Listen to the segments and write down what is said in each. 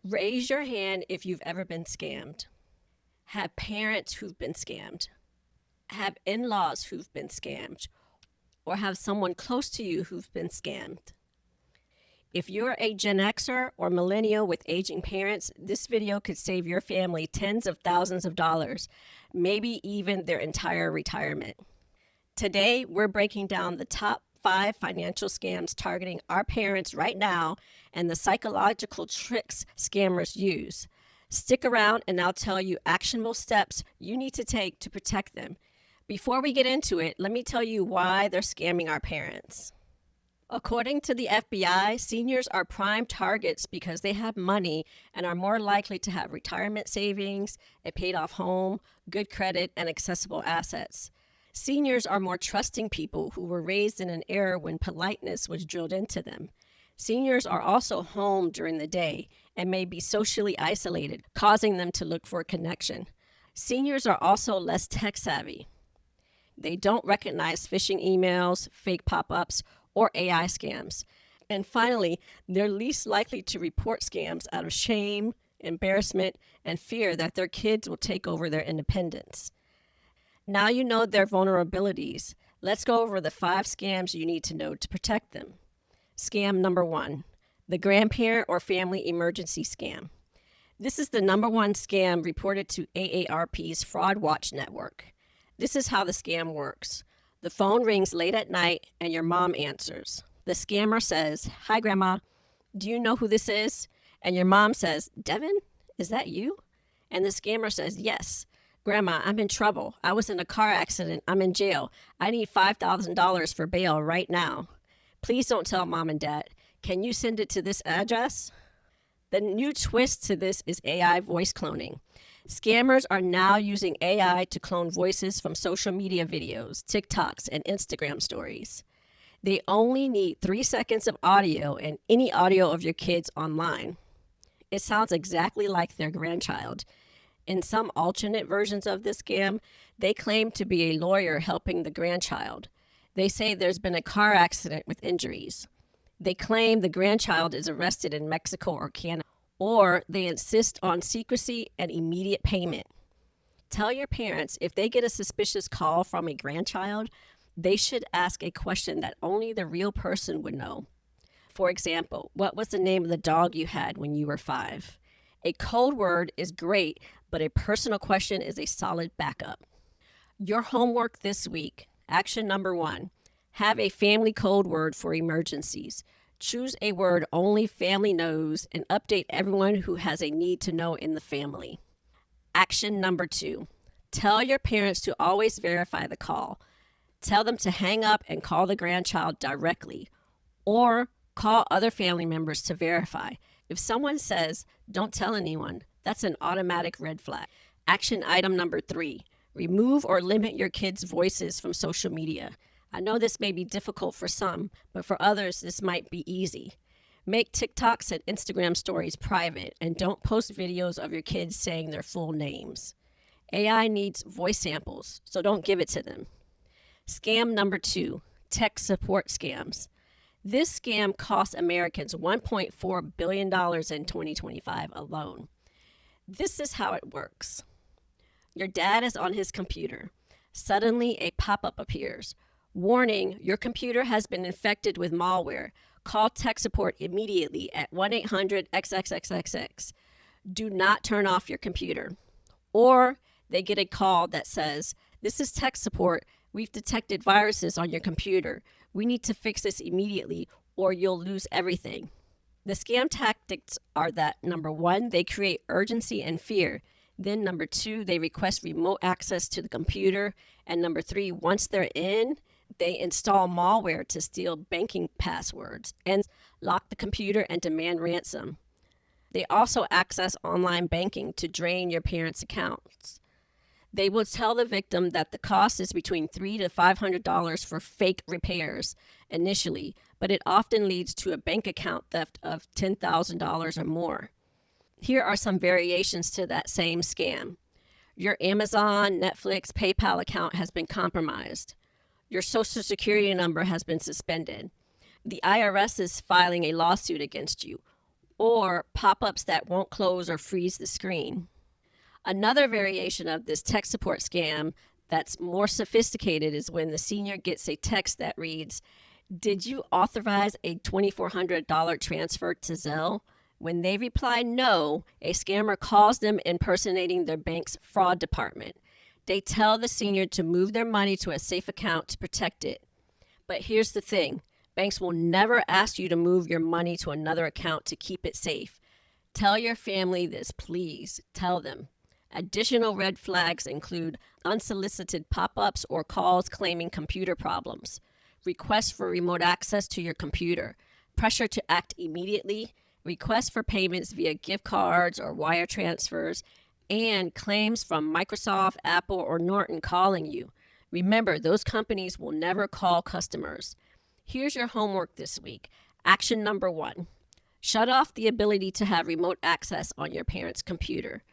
Raise your hand if you've ever been scammed. Have parents who've been scammed. Have in-laws who've been scammed. Or have someone close to you who've been scammed. If you're a Gen Xer or millennial with aging parents, this video could save your family tens of thousands of dollars, maybe even their entire retirement. Today, we're breaking down the top 5 financial scams targeting our parents right now and the psychological tricks scammers use. Stick around and I'll tell you actionable steps you need to take to protect them. Before we get into it, let me tell you why they're scamming our parents. According to the FBI, seniors are prime targets because they have money and are more likely to have retirement savings, a paid-off home, good credit, and accessible assets. Seniors are more trusting people who were raised in an era when politeness was drilled into them. Seniors are also home during the day and may be socially isolated, causing them to look for a connection. Seniors are also less tech-savvy. They don't recognize phishing emails, fake pop-ups, or AI scams. And finally, they're least likely to report scams out of shame, embarrassment, and fear that their kids will take over their independence. Now you know their vulnerabilities. Let's go over the 5 scams you need to know to protect them. Scam number 1, the grandparent or family emergency scam. This is the number 1 scam reported to AARP's Fraud Watch network. This is how the scam works. The phone rings late at night and your mom answers. The scammer says, "Hi, Grandma. Do you know who this is?" And your mom says, "Devin, is that you?" And the scammer says, "Yes. Grandma, I'm in trouble. I was in a car accident. I'm in jail. I need $5,000 for bail right now. Please don't tell Mom and Dad. Can you send it to this address?" The new twist to this is AI voice cloning. Scammers are now using AI to clone voices from social media videos, TikToks, and Instagram stories. They only need 3 seconds of audio and any audio of your kids online. It sounds exactly like their grandchild. In some alternate versions of this scam, they claim to be a lawyer helping the grandchild. They say there's been a car accident with injuries. They claim the grandchild is arrested in Mexico or Canada, or they insist on secrecy and immediate payment. Tell your parents if they get a suspicious call from a grandchild, they should ask a question that only the real person would know. For example, what was the name of the dog you had when you were 5? A code word is great, but a personal question is a solid backup. Your homework this week, action number 1, have a family code word for emergencies. Choose a word only family knows and update everyone who has a need to know in the family. Action number 2, tell your parents to always verify the call. Tell them to hang up and call the grandchild directly, or call other family members to verify. If someone says, "Don't tell anyone," that's an automatic red flag. Action item number 3, remove or limit your kids' voices from social media. I know this may be difficult for some, but for others, this might be easy. Make TikToks and Instagram stories private and don't post videos of your kids saying their full names. AI needs voice samples, so don't give it to them. Scam number 2, tech support scams. This scam cost Americans $1.4 billion in 2025 alone. This is how it works. Your dad is on his computer. Suddenly, a pop-up appears. Warning, your computer has been infected with malware. Call tech support immediately at 1-800-XXXXX. Do not turn off your computer. Or they get a call that says, "This is tech support. We've detected viruses on your computer. We need to fix this immediately or you'll lose everything." The scam tactics are that, number 1, they create urgency and fear. Then number 2, they request remote access to the computer. And number 3, once they're in, they install malware to steal banking passwords and lock the computer and demand ransom. They also access online banking to drain your parents' accounts. They will tell the victim that the cost is between $300 to $500 for fake repairs initially, but it often leads to a bank account theft of $10,000 or more. Here are some variations to that same scam. Your Amazon, Netflix, PayPal account has been compromised. Your Social Security number has been suspended. The IRS is filing a lawsuit against you. or pop-ups that won't close or freeze the screen. Another variation of this tech support scam that's more sophisticated is when the senior gets a text that reads, "Did you authorize a $2,400 transfer to Zelle?" When they reply no, a scammer calls them impersonating their bank's fraud department. They tell the senior to move their money to a safe account to protect it. But here's the thing, banks will never ask you to move your money to another account to keep it safe. Tell your family this, please. Tell them. Additional red flags include unsolicited pop-ups or calls claiming computer problems, requests for remote access to your computer, pressure to act immediately, requests for payments via gift cards or wire transfers, and claims from Microsoft, Apple, or Norton calling you. Remember, those companies will never call customers. Here's your homework this week. Action number 1. Shut off the ability to have remote access on your parents' computer.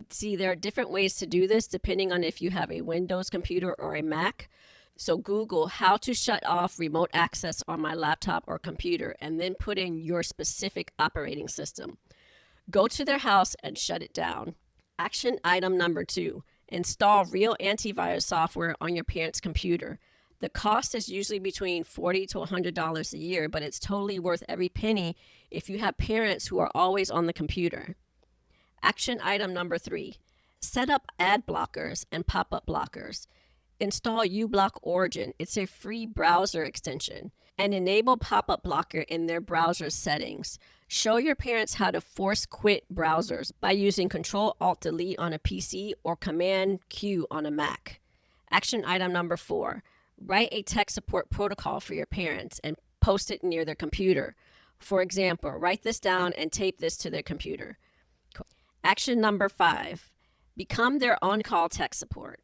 See, there are different ways to do this depending on if you have a Windows computer or a Mac. So Google how to shut off remote access on my laptop or computer and then put in your specific operating system. Go to their house and shut it down. Action item number 2, install real antivirus software on your parents' computer. The cost is usually between $40 to $100 a year, but it's totally worth every penny if you have parents who are always on the computer. Action item number 3, set up ad blockers and pop-up blockers. Install uBlock Origin. It's a free browser extension. And enable pop-up blocker in their browser settings. Show your parents how to force quit browsers by using Control-Alt-Delete on a PC or Command-Q on a Mac. Action item number 4, write a tech support protocol for your parents and post it near their computer. For example, write this down and tape this to their computer. Action number 5, become their on-call tech support.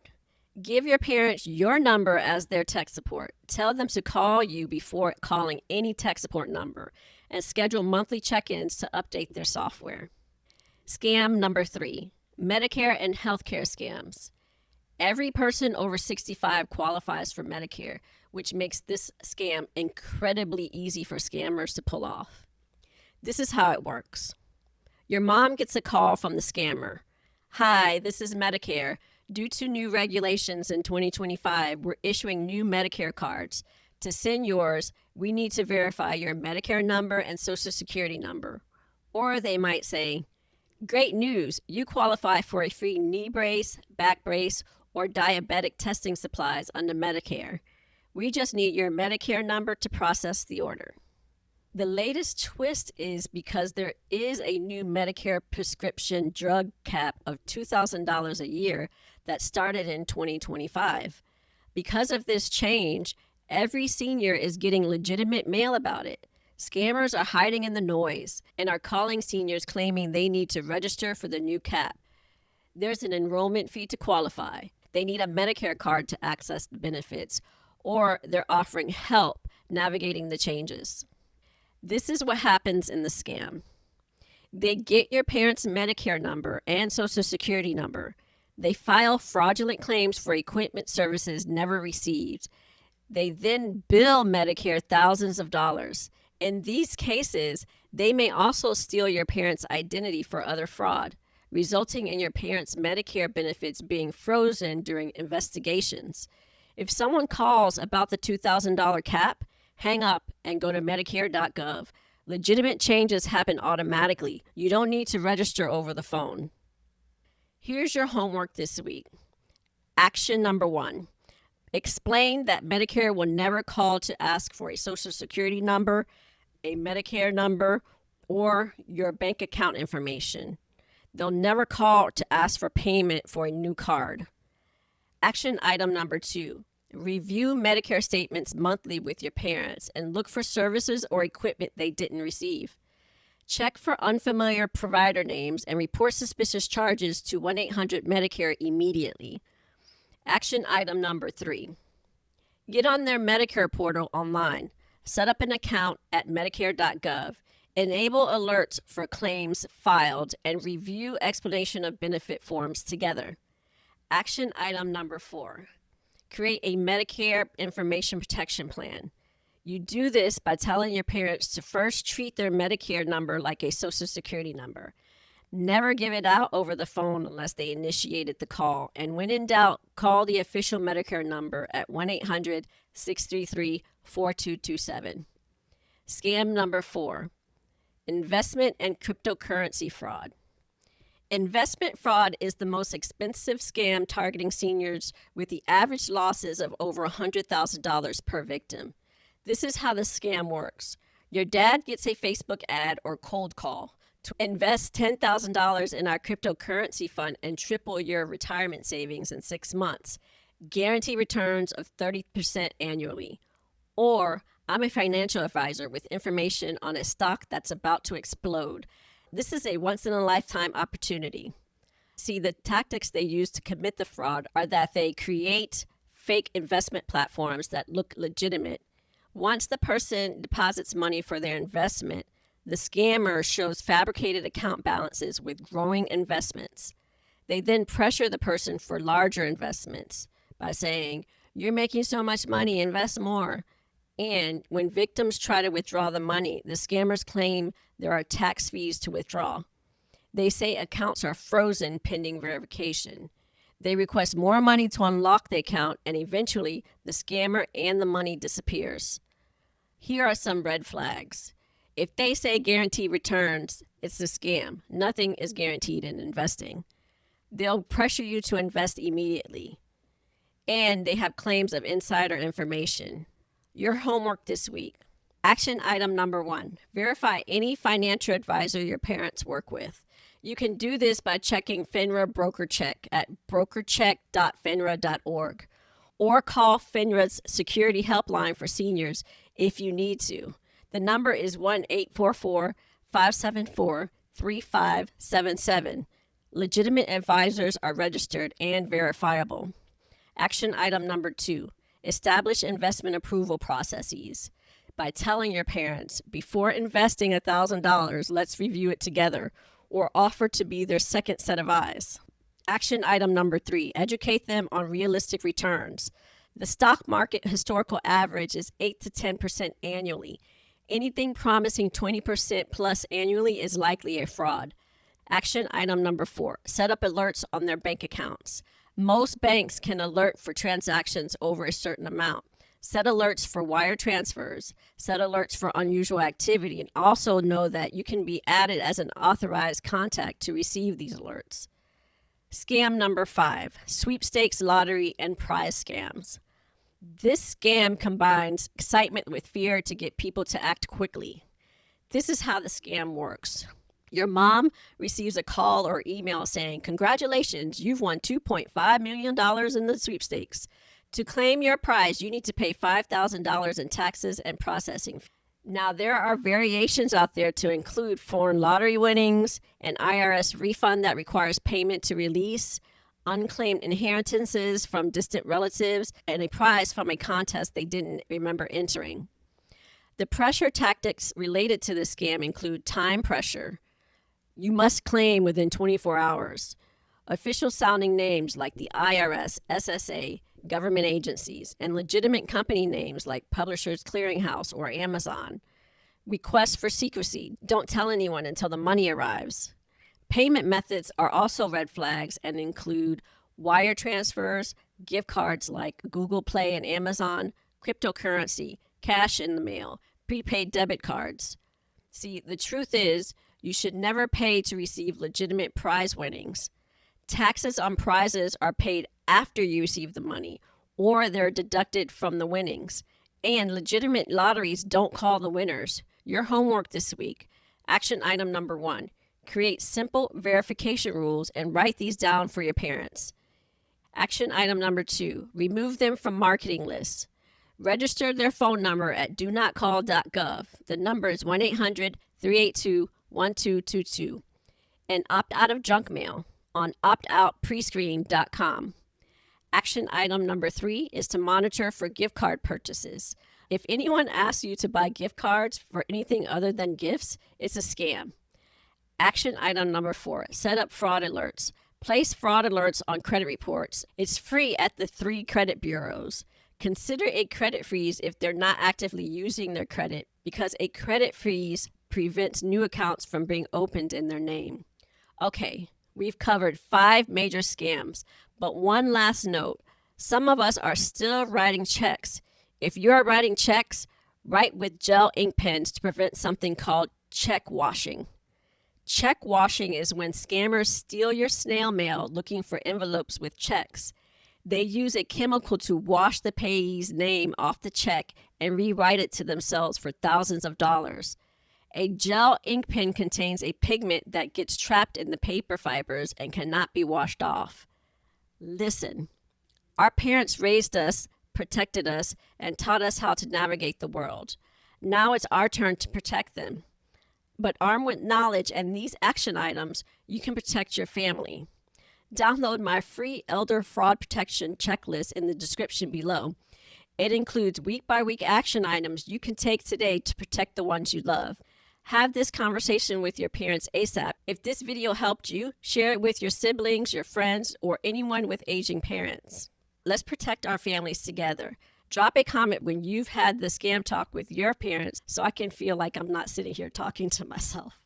Give your parents your number as their tech support. Tell them to call you before calling any tech support number and schedule monthly check-ins to update their software. Scam number 3, Medicare and healthcare scams. Every person over 65 qualifies for Medicare, which makes this scam incredibly easy for scammers to pull off. This is how it works. Your mom gets a call from the scammer. "Hi, this is Medicare. Due to new regulations in 2025, we're issuing new Medicare cards. To send yours, we need to verify your Medicare number and Social Security number." Or they might say, "Great news, you qualify for a free knee brace, back brace, or diabetic testing supplies under Medicare. We just need your Medicare number to process the order." The latest twist is because there is a new Medicare prescription drug cap of $2,000 a year that started in 2025. Because of this change, every senior is getting legitimate mail about it. Scammers are hiding in the noise and are calling seniors claiming they need to register for the new cap. There's an enrollment fee to qualify. They need a Medicare card to access the benefits, or they're offering help navigating the changes. This is what happens in the scam. They get your parents' Medicare number and Social Security number. They file fraudulent claims for equipment services never received. They then bill Medicare thousands of dollars. In these cases, they may also steal your parents' identity for other fraud, resulting in your parents' Medicare benefits being frozen during investigations. If someone calls about the $2,000 cap, hang up and go to Medicare.gov. Legitimate changes happen automatically. You don't need to register over the phone. Here's your homework this week. Action number 1. Explain that Medicare will never call to ask for a Social Security number, a Medicare number, or your bank account information. They'll never call to ask for payment for a new card. Action item number 2. Review Medicare statements monthly with your parents and look for services or equipment they didn't receive. Check for unfamiliar provider names and report suspicious charges to 1-800-MEDICARE immediately. Action item number 3. Get on their Medicare portal online. Set up an account at Medicare.gov. Enable alerts for claims filed and review explanation of benefit forms together. Action item number 4. Create a Medicare information protection plan. You do this by telling your parents to first treat their Medicare number like a Social Security number. Never give it out over the phone unless they initiated the call. And when in doubt, call the official Medicare number at 1-800-633-4227. Scam number 4, investment and cryptocurrency fraud. Investment fraud is the most expensive scam targeting seniors, with the average losses of over $100,000 per victim. This is how the scam works. Your dad gets a Facebook ad or cold call to invest $10,000 in our cryptocurrency fund and triple your retirement savings in 6 months. Guarantee returns of 30% annually. Or, I'm a financial advisor with information on a stock that's about to explode. This is a once-in-a-lifetime opportunity. See, the tactics they use to commit the fraud are that they create fake investment platforms that look legitimate. Once the person deposits money for their investment, the scammer shows fabricated account balances with growing investments. They then pressure the person for larger investments by saying, "You're making so much money, invest more." And when victims try to withdraw the money, the scammers claim there are tax fees to withdraw. They say accounts are frozen pending verification. They request more money to unlock the account, and eventually the scammer and the money disappears. Here are some red flags. If they say guaranteed returns, it's a scam. Nothing is guaranteed in investing. They'll pressure you to invest immediately. And they have claims of insider information. Your homework this week. Action item number 1, verify any financial advisor your parents work with. You can do this by checking FINRA Broker Check at brokercheck.finra.org or call FINRA's security helpline for seniors if you need to. The number is 1-844-574-3577. Legitimate advisors are registered and verifiable. Action item number 2, establish investment approval processes. By telling your parents, before investing $1,000, let's review it together, or offer to be their second set of eyes. Action item number 3, educate them on realistic returns. The stock market historical average is 8 to 10% annually. Anything promising 20% plus annually is likely a fraud. Action item number 4, set up alerts on their bank accounts. Most banks can alert for transactions over a certain amount. Set alerts for wire transfers. Set alerts for unusual activity, and also know that you can be added as an authorized contact to receive these alerts. Scam number 5, sweepstakes, lottery, and prize scams. This scam combines excitement with fear to get people to act quickly. This is how the scam works. Your mom receives a call or email saying, "Congratulations, you've won $2.5 million in the sweepstakes. To claim your prize, you need to pay $5,000 in taxes and processing." Now, there are variations out there to include foreign lottery winnings, an IRS refund that requires payment to release, unclaimed inheritances from distant relatives, and a prize from a contest they didn't remember entering. The pressure tactics related to this scam include time pressure. You must claim within 24 hours. Official sounding names like the IRS, SSA, government agencies, and legitimate company names like Publishers Clearinghouse or Amazon. Requests for secrecy. Don't tell anyone until the money arrives. Payment methods are also red flags and include wire transfers, gift cards like Google Play and Amazon, cryptocurrency, cash in the mail, prepaid debit cards. See, the truth is, you should never pay to receive legitimate prize winnings. Taxes on prizes are paid after you receive the money, or they're deducted from the winnings. And legitimate lotteries don't call the winners. Your homework this week. Action item number 1, create simple verification rules and write these down for your parents. Action item number 2, remove them from marketing lists. Register their phone number at donotcall.gov. The number is 1-800-382-1222. And opt out of junk mail on optoutprescreen.com. Action item number 3 is to monitor for gift card purchases. If anyone asks you to buy gift cards for anything other than gifts, it's a scam. Action item number 4, set up fraud alerts. Place fraud alerts on credit reports. It's free at the 3 credit bureaus. Consider a credit freeze if they're not actively using their credit, because a credit freeze prevents new accounts from being opened in their name. Okay, we've covered 5 major scams, but one last note. Some of us are still writing checks. If you're writing checks, write with gel ink pens to prevent something called check washing. Check washing is when scammers steal your snail mail looking for envelopes with checks. They use a chemical to wash the payee's name off the check and rewrite it to themselves for thousands of dollars. A gel ink pen contains a pigment that gets trapped in the paper fibers and cannot be washed off. Listen, our parents raised us, protected us, and taught us how to navigate the world. Now it's our turn to protect them. But armed with knowledge and these action items, you can protect your family. Download my free Elder Fraud Protection checklist in the description below. It includes week-by-week action items you can take today to protect the ones you love. Have this conversation with your parents ASAP. If this video helped you, share it with your siblings, your friends, or anyone with aging parents. Let's protect our families together. Drop a comment when you've had the scam talk with your parents so I can feel like I'm not sitting here talking to myself.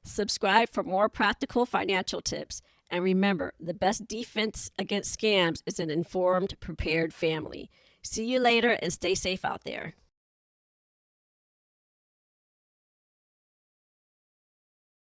Subscribe for more practical financial tips. And remember, the best defense against scams is an informed, prepared family. See you later and stay safe out there.